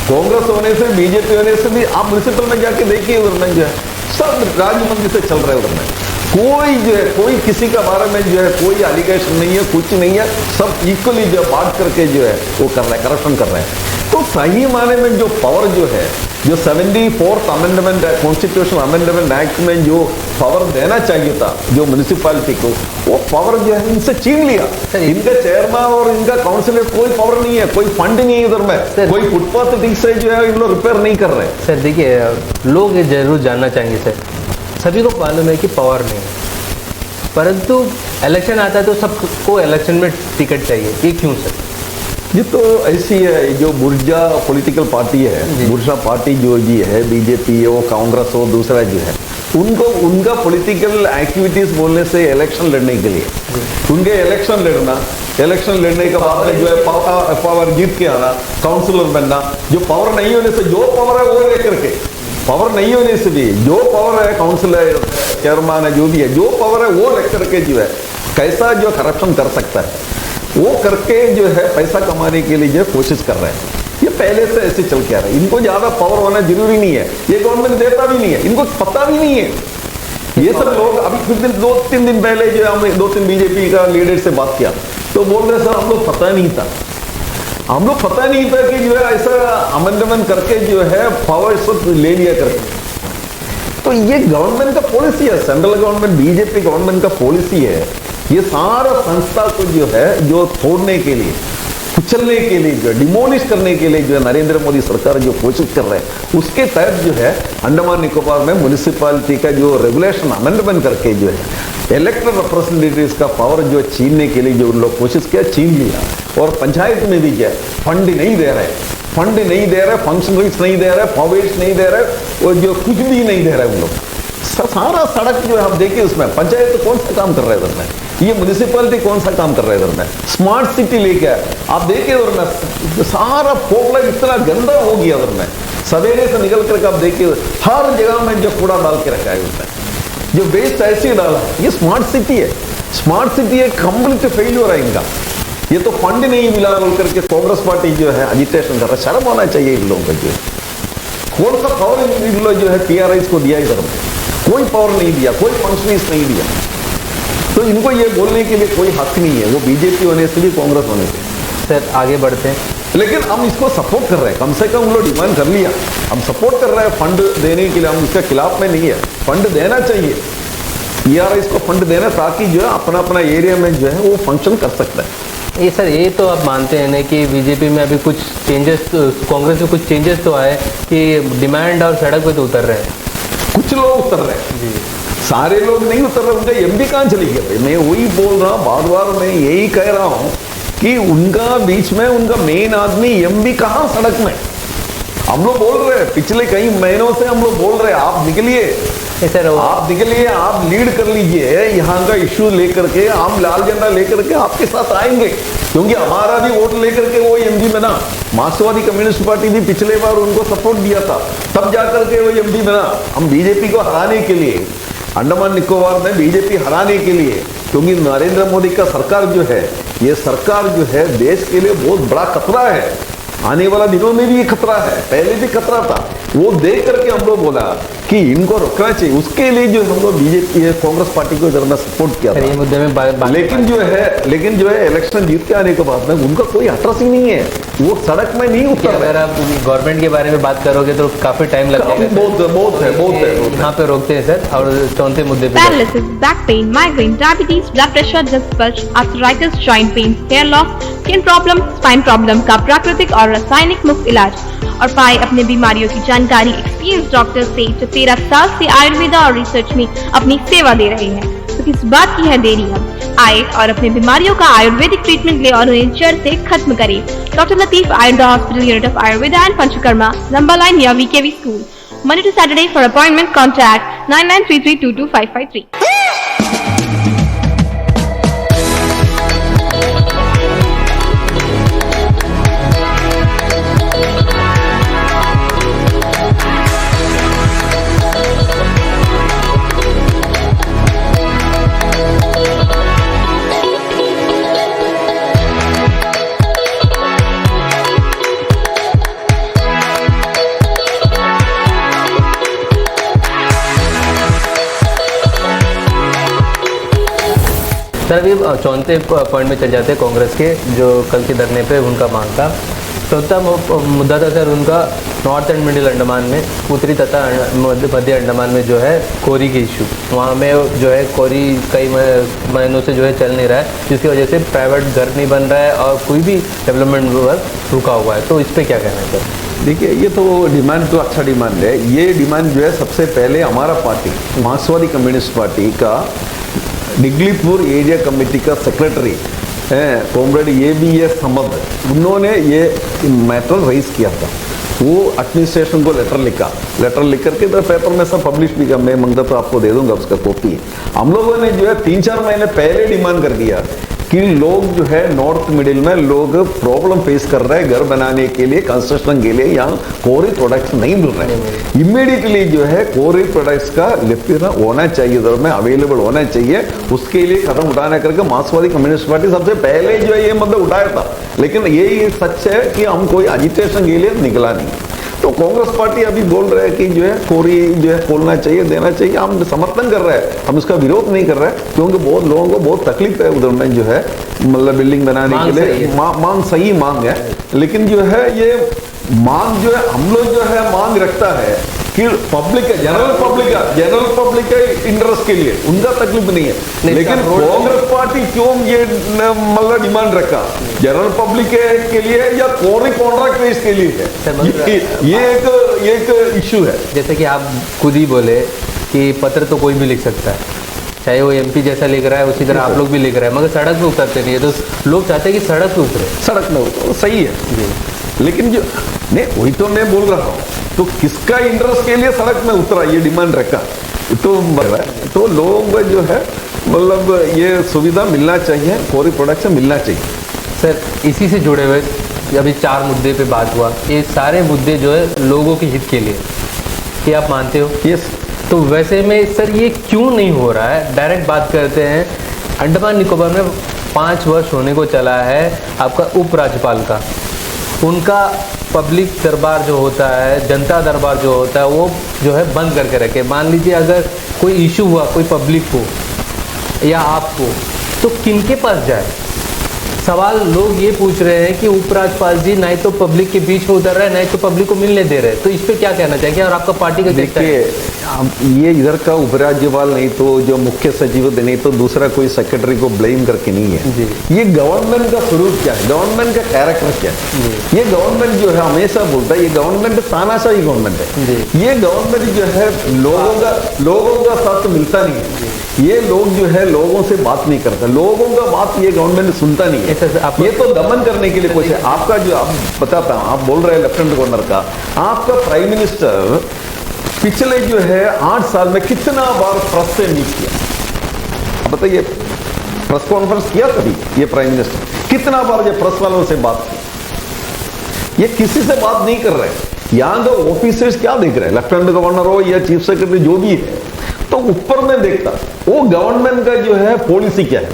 कांग्रेस होने से बीजेपी होने से भी। आप म्युनिसिपल में जाके देखिए उधर में जो है सब राजमंदिर से चल रहा है उधर में। कोई जो है कोई किसी का बारे में जो है कोई एलिगेशन नहीं है, कुछ नहीं है, सब इक्वली जो बांट करके जो है वो कर रहा है, करप्शन कर रहे हैं। तो सही माने में जो पावर जो है, जो 74th amendment constitution amendment act में जो पावर देना चाहिए था जो म्युनिसिपैलिटी को, वो पावर जो है इनसे छीन लिया। इनका चेयरमैन और इनका काउंसिलर कोई पावर नहीं है, कोई फंड नहीं है इधर में, कोई फुटपाथ ठीक से जो है इन लोग रिपेयर नहीं कर रहे। सर देखिए, लोग ये जरूर जानना चाहेंगे सर, सभी को मालूम है कि पावर नहीं है, परंतु इलेक्शन आता है तो सबको इलेक्शन में टिकट चाहिए, ये क्यों सर? ये तो ऐसी है, जो बुर्जा पॉलिटिकल पार्टी है, बुर्जा पार्टी जो जी है, बीजेपी हो, कांग्रेस हो, दूसरा जो है, उनको उनका पॉलिटिकल एक्टिविटीज बोलने से इलेक्शन लड़ने के लिए, उनके इलेक्शन लड़ने के बाद में जो है पावर जीत के आना, काउंसिलर बनना, जो पावर नहीं होने से, जो पावर है वो लेकर के, पावर नहीं होने से भी जो पावर है, काउंसिलर चेयरमैन है, जो भी है, जो पावर है वो लेकर के जो है कैसा जो करप्शन कर सकता है वो करके जो है पैसा कमाने के लिए जो कोशिश कर रहे हैं। ये पहले से ऐसे चल के आ रहा है। इनको ज्यादा पावर होना जरूरी नहीं है, ये गवर्नमेंट देता भी नहीं है, इनको पता भी नहीं है। ये सब लोग अभी कुछ दिन 2-3 दिन पहले जो हमने 2-3 बीजेपी का लीडर से बात किया तो बोल रहे सर हम लोग पता नहीं था कि जो है ऐसा अमेंडमेंट करके जो है पावर सब ले लिया करके। तो ये गवर्नमेंट का पॉलिसी है, सेंट्रल गवर्नमेंट बीजेपी गवर्नमेंट का पॉलिसी है। ये सारा संस्था को जो है जो तोड़ने के लिए, कुचलने के लिए, जो डिमोलिश करने के लिए जो है नरेंद्र मोदी सरकार जो कोशिश कर रहे हैं, उसके तहत जो है अंडमान निकोबार में म्युनिसिपैलिटी का जो रेगुलेशन अमेंडमेंट करके जो है इलेक्टेड रिप्रेजेंटेटिव्स का पावर जो छीनने के लिए जो उन लोग कोशिश किया, छीन लिया। और पंचायत में भी जो है फंड नहीं दे रहे, फंक्शनरीज नहीं दे रहे, फॉर्मेट्स नहीं दे रहे, और जो कुछ भी नहीं दे रहे उन लोग। सारा सड़क जो है आप देखिए उसमें पंचायत कौन सा काम कर रहे हैं इधर में, ये म्युनिसिपैलिटी कौन सा काम कर रहे हैं इधर में, स्मार्ट सिटी लेके आप देखिए उधर में सारा फोकला इतना गंदा हो गया उधर में। सवेरे से निकल करके आप देखिए हर जगह में जो कूड़ा डाल के रखा है उसमें, जो वेस्ट ऐसे डाला है। ये स्मार्ट सिटी है, स्मार्ट सिटी एक कंप्लीट फेल्योर है इनका। ये तो फंड नहीं मिला बोल करके कांग्रेस पार्टी जो है एजिटेशन कर रहा है। शर्म होना चाहिए इन लोगों को। जो कौन सा पावर इन लोग जो है PRIs को दिया इधर में, कोई पावर नहीं दिया, कोई फंक्शनिस्ट नहीं दिया। तो इनको ये बोलने के लिए कोई हक नहीं है, वो बीजेपी होने से भी कांग्रेस होने से। सर आगे बढ़ते हैं, लेकिन हम इसको सपोर्ट कर रहे हैं, कम से कम हम लोग डिमांड कर लिया, हम सपोर्ट कर रहे हैं फंड देने के लिए, हम उसके खिलाफ में नहीं है। फंड देना चाहिए, PRIs को फंड देना, ताकि जो है अपना अपना एरिया में जो है वो फंक्शन कर सकता है। ये सर ये तो आप मानते हैं ना कि बीजेपी में अभी कुछ चेंजेस, कांग्रेस में कुछ चेंजेस तो आए कि डिमांड और सड़क पे तो उतर रहे हैं, कुछ लोग उतर रहे हैं जी, सारे लोग नहीं उतर रहे। उनका MP कहाँ चली गया? मैं वही बोल रहा हूँ, बार बार मैं यही कह रहा हूँ कि उनका बीच में उनका मेन आदमी MP कहाँ सड़क में। हम लोग बोल रहे हैं, पिछले कई महीनों से हम लोग बोल रहे हैं, आप निकलिए सर, आप निकलिए, आप लीड कर लीजिए यहाँ का इश्यू लेकर के, हम लाल झंडा लेकर के आपके साथ आएंगे, क्योंकि हमारा भी वोट लेकर के वो MP बना। मार्क्सवादी कम्युनिस्ट पार्टी भी पिछले बार उनको सपोर्ट दिया था, तब जाकर के वो MP बना। हम बीजेपी को हराने के लिए, अंडमान निकोबार में बीजेपी हराने के लिए, क्योंकि नरेंद्र मोदी का सरकार जो है, ये सरकार जो है देश के लिए बहुत बड़ा खतरा है। आने वाला दिनों में भी ये खतरा है, पहले भी खतरा था। वो देख करके हम लोग बोला कि इनको रोकना चाहिए, उसके लिए जो हम लोग बीजेपी कांग्रेस पार्टी को जरा सपोर्ट किया था। ये मुद्दे में लेकिन जो है इलेक्शन जीत के आने के बाद में उनका कोई अट्रस ही नहीं है, वो सड़क में नहीं उतर। अगर आप गवर्नमेंट के बारे में बात करोगे तो काफी टाइम लगेगा, बहुत है। यहाँ पे रोकते हैं सर। और चौथे मुद्दे पे paralysis, back pain, migraine, diabetes, blood pressure, disc, arthritis, joint pain, hair loss, skin problem, spine problem का प्राकृतिक और रासायनिक मुक्त इलाज और पाए अपने बीमारियों की जानकारी एक्सपीरियंस डॉक्टर से जो 13 साल से आयुर्वेदा और रिसर्च में अपनी सेवा दे रहे हैं। तो किस बात की है देरी? हम आए और अपने बीमारियों का आयुर्वेदिक ट्रीटमेंट ले और उन्हें जड़ से खत्म करें। Doctor Latif Ayurveda hospital, unit of Ayurveda and Panchakarma, Lamba line या VKV school, Monday to Saturday. For appointment, contact 9933225553. Sir अभी चौथे पॉइंट में चल जाते हैं कांग्रेस के, जो कल के धरने पे उनका मांग था। चौथा मुद्दा था सर उनका नॉर्थ एंड मिडिल अंडमान में, उत्तरी तथा मध्य अंडमान में जो है कोरी के इशू, वहाँ में जो है कोरी कई महीनों से जो है चल नहीं रहा है, जिसकी वजह से प्राइवेट घर नहीं बन रहा है और कोई भी डेवलपमेंट वर्क रुका हुआ है। तो इस पर क्या कहना है सर? देखिए, ये तो डिमांड तो अच्छा डिमांड है। ये डिमांड जो है सबसे पहले हमारा पार्टी मार्क्सवादी कम्युनिस्ट पार्टी का डिगलीपुर एरिया कमेटी का सेक्रेटरी कॉमरेड ये समद, उन्होंने ये मैटर रेज किया था। वो एडमिनिस्ट्रेशन को लेटर लिख करके तो पेपर में सब पब्लिश भी किया। मैं मंगता तो आपको दे दूंगा, उसका कॉपी है। हम लोगों ने जो है 3-4 महीने पहले डिमांड कर दिया कि लोग जो है नॉर्थ मिडिल में लोग प्रॉब्लम फेस कर रहे हैं घर बनाने के लिए, कंस्ट्रक्शन के लिए, यहाँ कोरी प्रोडक्ट्स नहीं मिल रहे हैं। इमीडिएटली जो है कोरी प्रोडक्ट्स का लिफ्ट होना चाहिए, इधर में अवेलेबल होना चाहिए। उसके लिए कदम उठाने करके मार्क्सवादी कम्युनिस्ट पार्टी सबसे पहले जो है ये मुद्दा उठाया था। लेकिन ये सच है कि हम कोई एजिटेशन के लिए निकला नहीं। तो कांग्रेस पार्टी अभी बोल रहे हैं कि जो है कोरी जो है खोलना चाहिए, देना चाहिए। हम समर्थन कर रहे हैं, हम उसका विरोध नहीं कर रहे हैं, क्योंकि बहुत लोगों को बहुत तकलीफ है उधर में जो है, मतलब बिल्डिंग बनाने के लिए मांग सही मांग है। लेकिन जो है ये मांग जो है हम लोग जो है मांग रखता है कि पब्लिक है, जनरल पब्लिक के इंटरेस्ट के लिए, उनका तकलीफ नहीं है। लेकिन कांग्रेस पार्टी क्यों ये मतलब डिमांड रखा जनरल पब्लिक के लिए या कोरी कॉन्ट्रैक्ट बेस के लिए है, ये एक इश्यू है। जैसे कि आप खुद ही बोले कि पत्र तो कोई भी लिख सकता है, चाहे वो एमपी जैसा लिख रहा है उसी तरह आप लोग भी लिख रहे हैं, मगर सड़क पे उतरते नहीं है। तो लोग चाहते हैं कि सड़क पे उतरे, सड़क में उतरे, सही है। लेकिन जो नहीं, वही तो मैं बोल रहा हूँ, तो किसका इंटरेस्ट के लिए सड़क में उतरा ये डिमांड रखा, तो लोगों को जो है मतलब ये सुविधा मिलना चाहिए, कोरी प्रोडक्शन मिलना चाहिए। सर इसी से जुड़े हुए अभी 4 मुद्दे पे बात हुआ, ये सारे मुद्दे जो है लोगों के हित के लिए, ये आप मानते हो? यस। तो वैसे में सर ये क्यों नहीं हो रहा है? डायरेक्ट बात करते हैं, अंडमान निकोबार में 5 वर्ष होने को चला है आपका उपराज्यपाल का, उनका पब्लिक दरबार जो होता है, जनता दरबार जो होता है, वो जो है बंद करके रखे। मान लीजिए अगर कोई इशू हुआ कोई पब्लिक को या आपको, तो किनके पास जाए? सवाल लोग ये पूछ रहे हैं कि उपराज्यपाल जी ना तो पब्लिक के बीच में उतर रहे हैं, ना तो पब्लिक को मिलने दे रहे हैं। तो इस पे क्या कहना चाहिए और आपका पार्टी का क्या है? ये इधर का उपराज्यपाल नहीं तो जो मुख्य सचिव नहीं तो दूसरा कोई सेक्रेटरी को ब्लेम करके नहीं है। ये गवर्नमेंट का स्वरूप क्या है, गवर्नमेंट का कैरेक्टर क्या है? ये गवर्नमेंट जो है हमेशा बोलता है ये गवर्नमेंट तानाशाही गवर्नमेंट है। ये गवर्नमेंट जो है लोगों का साथ मिलता नहीं है। ये लोग जो है लोगों से बात नहीं करता, लोगों का बात ये गवर्नमेंट सुनता नहीं है। ये तो दमन करने के लिए कुछ है। आपका जो आप बताता हूं, आप बोल रहे हैं लेफ्टिनेंट गवर्नर का, आपका प्राइम मिनिस्टर पिछले जो है 8 साल में कितना बार प्रेस से मीट किया? बताइए, प्रेस कॉन्फ्रेंस किया कभी ये प्राइम मिनिस्टर? कितना बार ये प्रेस वालों से बात की? ये किसी से बात नहीं कर रहे। यहां तो ऑफिसर्स क्या देख रहे हैं, लेफ्टिनेंट गवर्नर हो या चीफ सेक्रेटरी जो भी है, तो ऊपर में देखता वो गवर्नमेंट का जो है पॉलिसी क्या है,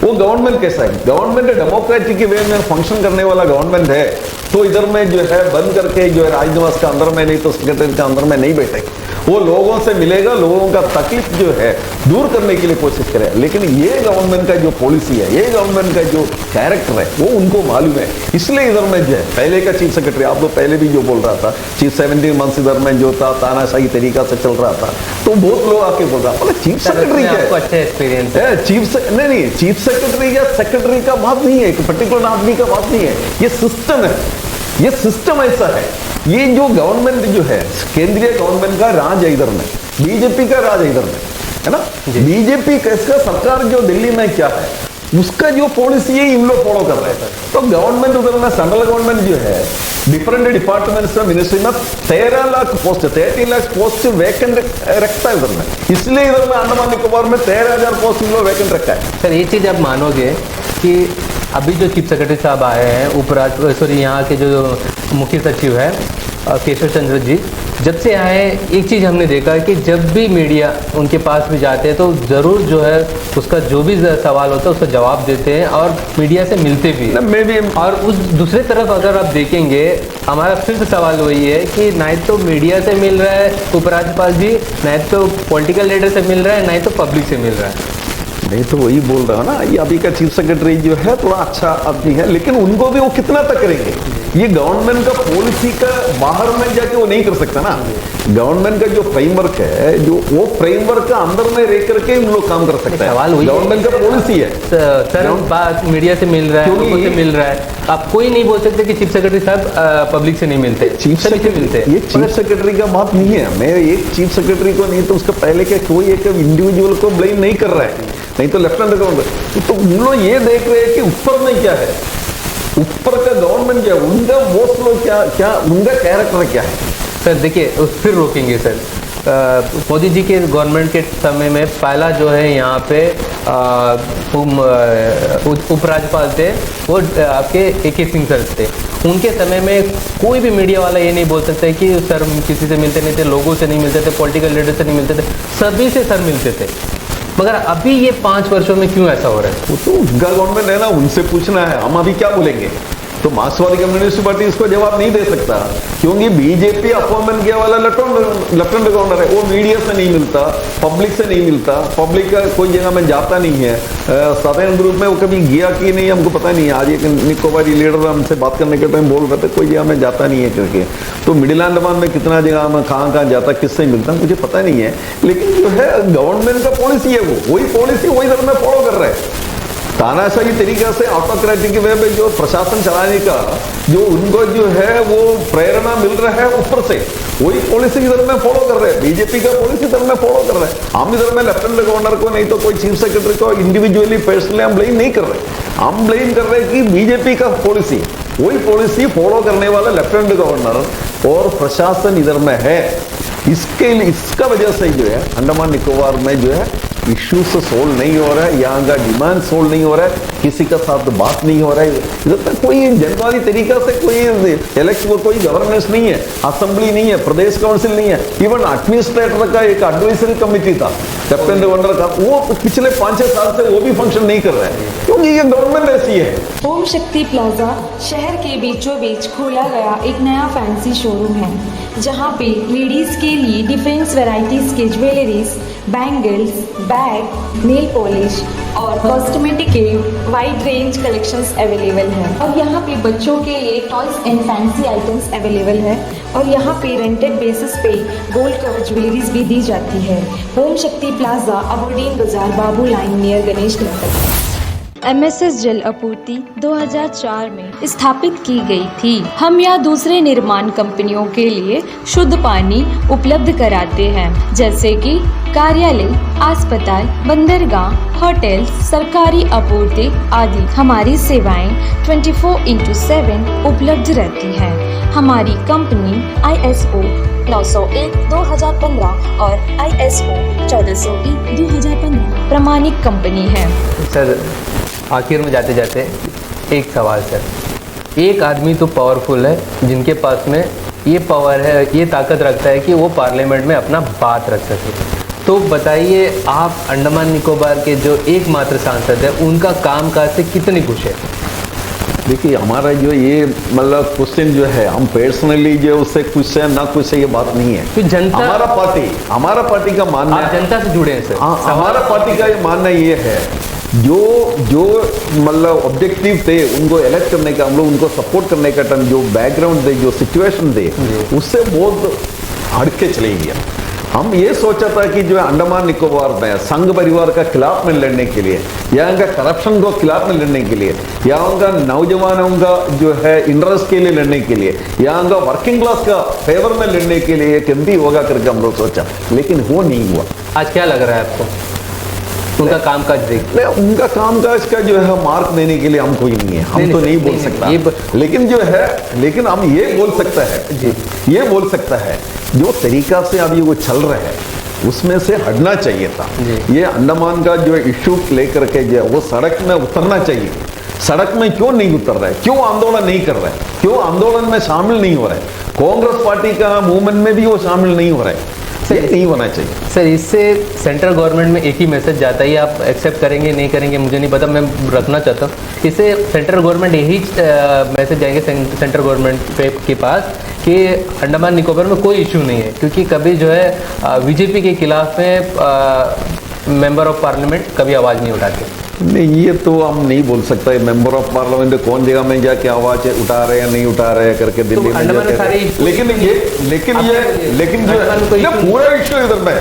वो गवर्नमेंट कैसा है। गवर्नमेंट डेमोक्रेटिक वे में फंक्शन करने वाला गवर्नमेंट है, तो इधर में जो है बंद करके जो है राजनिवास का अंदर में नहीं तो सेक्रेटरी का अंदर में नहीं बैठे, वो लोगों से मिलेगा, लोगों का तकलीफ जो है दूर करने के लिए कोशिश करे। लेकिन ये गवर्नमेंट का जो पॉलिसी है, ये गवर्नमेंट का जो कैरेक्टर है, वो उनको मालूम है। इसलिए इधर में जो है पहले का चीफ सेक्रेटरी, आप लोग पहले भी जो बोल रहा था, चीफ 17 मंथ्स इधर में जो था तानाशाही तरीका से चल रहा था, तो बहुत लोग आके बोल रहा था चीफ सेक्रेटरी क्या है, अच्छा एक्सपीरियंस है। नहीं, चीफ सेक्रेटरी या सेक्रेटरी का बात नहीं है, एक पर्टिकुलर आदमी का बात नहीं है, ये सिस्टम है। ये सिस्टम ऐसा है। ये जो गवर्नमेंट जो है, केंद्रीय गवर्नमेंट का राज है इधर में, बीजेपी का राज है इधर में, है ना। बीजेपी का सरकार जो दिल्ली में क्या है, उसका जो पॉलिसी है इन लोग फॉलो कर रहे हैं। तो गवर्नमेंट उधर में सेंट्रल गवर्नमेंट जो है डिफरेंट डिपार्टमेंट्स में मिनिस्ट्री में 13 lakh post 13 lakh post vacant रखता है उधर में। इसलिए इधर में अंडमान निकोबार में 13,000 पोस्ट इन लोग वैकेंट रखा है। सर ये चीज़ आप मानोगे कि अभी जो चीफ सेक्रेटरी साहब आए हैं, यहाँ के जो मुख्य सचिव है केशव चंद्र जी, जब से आए एक चीज़ हमने देखा है कि जब भी मीडिया उनके पास भी जाते हैं तो ज़रूर जो है उसका जो भी सवाल होता है उसका जवाब देते हैं और मीडिया से मिलते भी हैं। और उस दूसरी तरफ अगर आप देखेंगे, हमारा फिर से सवाल वही है कि ना तो मीडिया से मिल रहा है उपराज्यपाल जी, ना तो पॉलिटिकल लीडर से मिल रहा है, ना तो पब्लिक से मिल रहा है। मैं तो वही बोल रहा हूँ ना, ये अभी का चीफ सेक्रेटरी जो है थोड़ा अच्छा आदमी है, लेकिन उनको भी वो कितना तक करेंगे? ये गवर्नमेंट का पॉलिसी का बाहर में जाके वो नहीं कर सकता ना। गवर्नमेंट का जो फ्रेमवर्क है, जो वो फ्रेमवर्क का अंदर में रह करके उन लोग काम कर सकते हैं। सवाल वही गवर्नमेंट का पॉलिसी है सर, बात मीडिया से मिल रहा है, लोगों से मिल रहा है। आप कोई नहीं बोल सकते कि चीफ सेक्रेटरी साहब पब्लिक से नहीं मिलते, चीफ सेक्रेटरी मिलते। ये चीफ सेक्रेटरी का बात नहीं है, मैं एक चीफ सेक्रेटरी को नहीं तो उसका पहले के कोई एक इंडिविजुअल को ब्लेम नहीं कर रहा है, नहीं तो लेफ्टिनेंट गवर्नर। तो उन लोग ये देख रहे हैं कि ऊपर में क्या है, ऊपर का गवर्नमेंट क्या है, उनका बोस लोग क्या उनका कैरेक्टर क्या है। सर देखिए, फिर रोकेंगे सर। मोदी जी के गवर्नमेंट के समय में पहला जो है यहाँ पे उपराज्यपाल थे, वो आपके AK सिंह सर थे। उनके समय में कोई भी मीडिया वाला ये नहीं बोल सकता कि सर किसी से मिलते नहीं थे, लोगों से नहीं मिलते थे, पॉलिटिकल लीडर से नहीं मिलते थे, सभी से सर मिलते थे। मगर अभी ये 5 वर्षों में क्यों ऐसा हो रहा है? वो तो उनका गवर्नमेंट है ना, उनसे पूछना है, हम अभी क्या बोलेंगे। तो मार्क्सवादी कम्युनिस्ट पार्टी इसको जवाब नहीं दे सकता, क्योंकि बीजेपी अपॉइंटमेंट किया वाला लेफ्टिनेंट गवर्नर है, वो मीडिया से नहीं मिलता, पब्लिक से नहीं मिलता, पब्लिक का कोई जगह में जाता नहीं है। सदर्न ग्रुप में वो कभी गया कि नहीं हमको पता नहीं है। आज एक निकोबारी लीडर हमसे बात करने के टाइम बोल रहे थे कोई जगह में जाता नहीं है करके। तो मिडिल अंडमान में कितना जगह में कहाँ जाता, किससे मिलता, मुझे पता नहीं है। लेकिन जो है गवर्नमेंट का पॉलिसी है, वो वही पॉलिसी वही तरह में फॉलो कर रहे हैं। तानाशाही तरीका से ऑटोक्रेटिक वे में जो प्रशासन चलाने का जो उनको जो है वो प्रेरणा मिल रहा है ऊपर से, वही पॉलिसी इधर में फॉलो कर रहे हैं। बीजेपी का पॉलिसी इधर में फॉलो कर रहे हैं। हम इधर में लेफ्टिनेंट गवर्नर को नहीं तो कोई चीफ सेक्रेटरी को इंडिविजुअली पर्सनली हम ब्लेम नहीं कर रहे, हम ब्लेम कर रहे हैं कि बीजेपी का पॉलिसी, वही पॉलिसी फॉलो करने वाला लेफ्टिनेंट गवर्नर और प्रशासन इधर में है। इसका वजह से जो है अंडमान निकोबार में जो है इश्यूज सोल्व नहीं हो रहा है, यहाँ का डिमांड सोल्व नहीं हो रहा है, किसी का साथ बात नहीं हो रहा है। इधर तक कोई जनवादी तरीका से कोई इलेक्शन, कोई गवर्नेंस नहीं है, असेंबली नहीं है, प्रदेश काउंसिल नहीं है, इवन एडमिनिस्ट्रेटर का एक एडवाइजरी कमेटी था लेफ्टिनेंट गवर्नर का, वो पिछले 5-6 साल से वो भी फंक्शन नहीं कर रहा है, क्योंकि ये गवर्नमेंट ऐसी है। ओम शक्ति प्लाजा शहर के बीचों बीच खोला गया एक नया फैंसी शोरूम है, जहां पे लेडीज के लिए डिफरेंट वैरायटीज के jewelleries, bangles, bag, nail polish और कॉस्मेटिक के वाइड रेंज कलेक्शंस अवेलेबल है। और यहाँ पे बच्चों के लिए toys and fancy items available है। और यहाँ पे रेंटेड बेसिस पे गोल्ड कवर ज्वेलरीज भी दी जाती है। Om Shakti Plaza, Aberdeen Bazaar, Babu Line near Ganesh temple. MSS जल आपूर्ति 2004 में स्थापित की गई थी। हम या दूसरे निर्माण कंपनियों के लिए शुद्ध पानी उपलब्ध कराते हैं, जैसे कि कार्यालय, अस्पताल, बंदरगाह, होटल, सरकारी आपूर्ति आदि। हमारी सेवाएं 24/7 उपलब्ध रहती हैं। हमारी कंपनी ISO 901/2015 और ISO 1401/2015 प्रमाणित कंपनी है। सर आखिर में जाते जाते एक सवाल सर, एक आदमी तो पावरफुल है जिनके पास में ये पावर है, ये ताकत रखता है कि वो पार्लियामेंट में अपना बात रख सके। तो बताइए आप अंडमान निकोबार के जो एकमात्र सांसद है, उनका कामकाज से कितनी खुश है? देखिए हमारा जो ये मतलब क्वेश्चन जो है, हम पर्सनली जो उससे खुश है ना खुश है ये बात नहीं है। तो जनता, हमारा पार्टी का मानना आप जनता से जुड़े हैं सर। हमारा पार्टी का ये मानना ये है, जो मतलब ऑब्जेक्टिव थे उनको इलेक्ट करने का, हम लोग उनको सपोर्ट करने का टाइम जो बैकग्राउंड थे, जो सिचुएशन थे, उससे बहुत हट के चले गया। हम ये सोचा था कि जो अंडमान निकोबार में संघ परिवार का खिलाफ में लड़ने के लिए, यहाँ का करप्शन को खिलाफ में लड़ने के लिए, यहाँ का नौजवानों का जो है इंटरेस्ट के लिए लड़ने के लिए, यहाँ का वर्किंग क्लास का फेवर में लड़ने के लिए एक MP होगा करके हम लोग सोचा, लेकिन वो नहीं हुआ। आज क्या लग रहा है आपको उनका कामकाज देख? उनका कामकाज का जो है मार्क देने के लिए हम कोई नहीं है, हम तो नहीं बोल सकता। लेकिन जो है, लेकिन हम ये बोल सकता है, ये बोल सकता है जो तरीका से अभी वो चल रहा है उसमें से हटना चाहिए था। ये अंडमान का जो इश्यू लेकर के जो वो सड़क में उतरना चाहिए। सड़क में क्यों नहीं उतर रहा है, क्यों आंदोलन नहीं कर रहा है, क्यों आंदोलन में शामिल नहीं हो रहा है? कांग्रेस पार्टी का मूवमेंट में भी वो शामिल नहीं हो रहा है, ये नहीं होना चाहिए। सर इससे सेंट्रल गवर्नमेंट में एक ही मैसेज जाता है, आप एक्सेप्ट करेंगे नहीं करेंगे मुझे नहीं पता, मैं रखना चाहता हूँ। इससे सेंट्रल गवर्नमेंट यही मैसेज जाएंगे सेंट्रल गवर्नमेंट के पास कि अंडमान निकोबार में कोई इशू नहीं है, क्योंकि कभी जो है बीजेपी के खिलाफ में मेंबर ऑफ पार्लियामेंट कभी आवाज़ नहीं उठाते। नहीं, ये तो हम नहीं बोल सकता मेंबर ऑफ पार्लियामेंट कौन जगह में जाके आवाज उठा रहे या नहीं उठा रहे करके दिल्ली में जाके, लेकिन जो पूरा इशू इधर में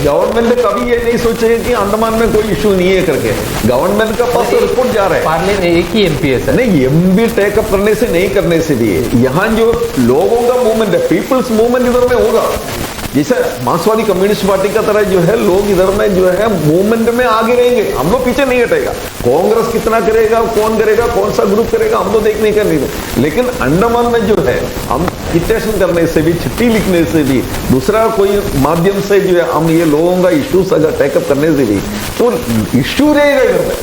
गवर्नमेंट कभी ये नहीं सोचेगा कि अंडमान में कोई इशू नहीं है करके। गवर्नमेंट का पास रिपोर्ट जा रहा है, पार्लियामेंट एक ही एमपी है सर। नहीं, एमपी टेकअप करने से नहीं करने से भी यहाँ जो लोगों का मूवमेंट है, पीपल्स मूवमेंट इधर में होगा। जैसे मार्क्सवादी कम्युनिस्ट पार्टी का तरह जो है लोग इधर में जो है मूवमेंट में आगे रहेंगे, हम लोग पीछे नहीं हटेगा। कांग्रेस कितना करेगा, कौन करेगा, कौन सा ग्रुप करेगा, हम तो देखने का नहीं। लेकिन अंडमान में जो है हम पिटीशन करने से भी, चिट्ठी लिखने से भी, दूसरा कोई माध्यम से जो है हम ये लोगों का इश्यूज अगर टेकअप करने से भी तो इश्यू रहेगा, इधर में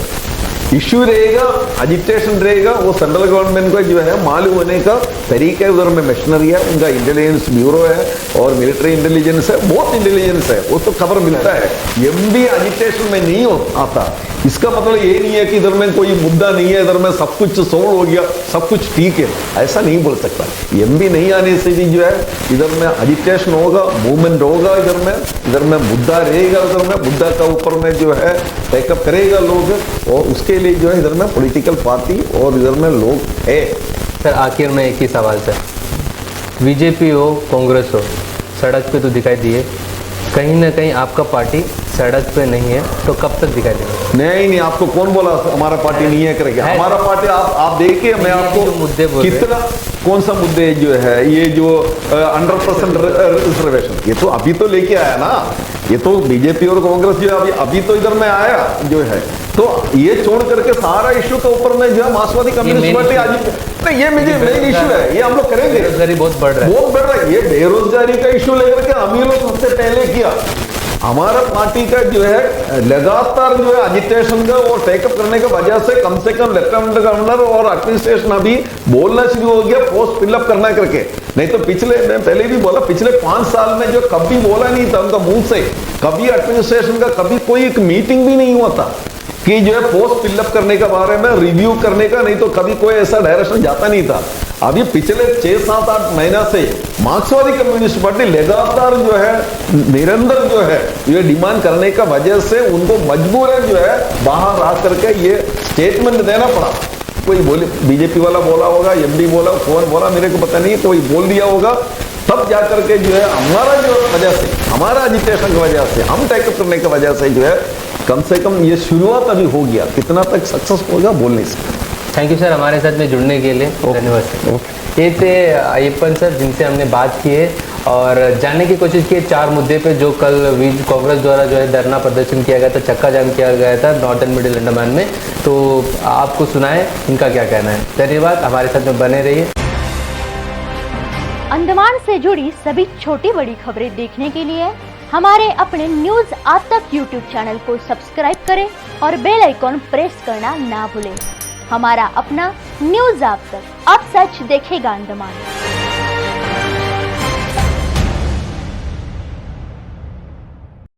इश्यू रहेगा, एजिटेशन रहेगा। वो सेंट्रल गवर्नमेंट को जो है मालूम होने का तरीका उधर में मशीनरी है, उनका इंटेलिजेंस ब्यूरो है और मिलिट्री इंटेलिजेंस है, बहुत इंटेलिजेंस है, वो तो खबर मिलता है। एमपी एजिटेशन में नहीं आता, इसका मतलब ये नहीं है कि इधर में कोई मुद्दा नहीं है, इधर में सब कुछ सोल्व हो गया, सब कुछ ठीक है, ऐसा नहीं बोल सकता। एमपी नहीं आने से भी जो है इधर में एजिटेशन होगा, मूवमेंट होगा, इधर में मुद्दा रहेगा, इधर में मुद्दा का ऊपर में जो है टेकअप करेगा लोग, और उसके लिए जो है इधर में पॉलिटिकल पार्टी और इधर में लोग है। सर आखिर में एक ही सवाल सर, बीजेपी हो कांग्रेस हो, सड़क पे तो दिखाई दिए, कहीं ना कहीं आपका पार्टी सड़क पे नहीं है, तो कब तक दिखाई देगा? नहीं, आपको कौन बोला हमारा पार्टी नहीं है करके? हमारा पार्टी आप देखिए, मैं आपको मुद्दे कितना कौन सा मुद्दे जो है ये जो 100% रिजर्वेशन, ये तो अभी तो लेके आया ना, ये तो बीजेपी और कांग्रेस जो है अभी तो इधर में आया जो है, तो ये छोड़ करके सारा इश्यू के ऊपर में जो है मार्क्सवादी कम्युनिस्ट पार्टी आज नहीं, ये मेन इशू है, ये हम लोग करेंगे। बेरोजगारी बहुत बढ़ रहा है, ये बेरोजगारी का इशू लेकर के हम ये लोग सबसे पहले किया। हमारा पार्टी का जो है लगातार जो है एजिटेशन का और टेकअप करने की वजह से कम लेफ्टिनेंट गवर्नर और एडमिनिस्ट्रेशन अभी बोलना शुरू हो गया पोस्ट फिलअप करना करके। नहीं तो मैं पहले भी बोला, पिछले 5 साल में जो कभी बोला नहीं था उनका मुंह से, कभी एडमिनिस्ट्रेशन का कभी कोई एक मीटिंग भी नहीं हुआ था कि जो है पोस्ट फिलअप करने के बारे में रिव्यू करने का, नहीं तो कभी कोई ऐसा डायरेक्शन जाता नहीं था। अभी पिछले 6-7-8 महीना से मार्क्सवादी कम्युनिस्ट पार्टी लगातार जो है निरंतर जो है ये डिमांड करने का वजह से उनको मजबूरन जो है बाहर आ करके ये स्टेटमेंट देना पड़ा। कोई बोले, बीजेपी वाला बोला होगा, एमडी बोला, कौन बोला मेरे को पता नहीं, कोई बोल दिया होगा, तब जाकर के जो है हमारा जो वजह से, हमारा एजिटेशन की वजह से, हम टेकअप करने की वजह से जो है कम से कम ये शुरुआत अभी हो गया। कितना तक सक्सेस होगा बोल नहीं सकते। थैंक यू सर हमारे साथ में जुड़ने के लिए, धन्यवाद सर। ये थे अय्यप्पन सर जिनसे हमने बात की है और जानने की कोशिश की है 4 मुद्दे पे जो कल कांग्रेस द्वारा जो है धरना प्रदर्शन किया गया था, चक्का जाम किया गया था नॉर्थ एंड मिडिल अंडमान में, तो आपको सुनाए इनका क्या कहना है। धन्यवाद, हमारे साथ में बने रहिए। अंडमान से जुड़ी सभी छोटी बड़ी खबरें देखने के लिए हमारे अपने न्यूज आज तक यूट्यूब चैनल को सब्सक्राइब करें और बेल आइकॉन प्रेस करना ना भूलें। हमारा अपना न्यूज आज तक, अब सच देखेगा अंडमान।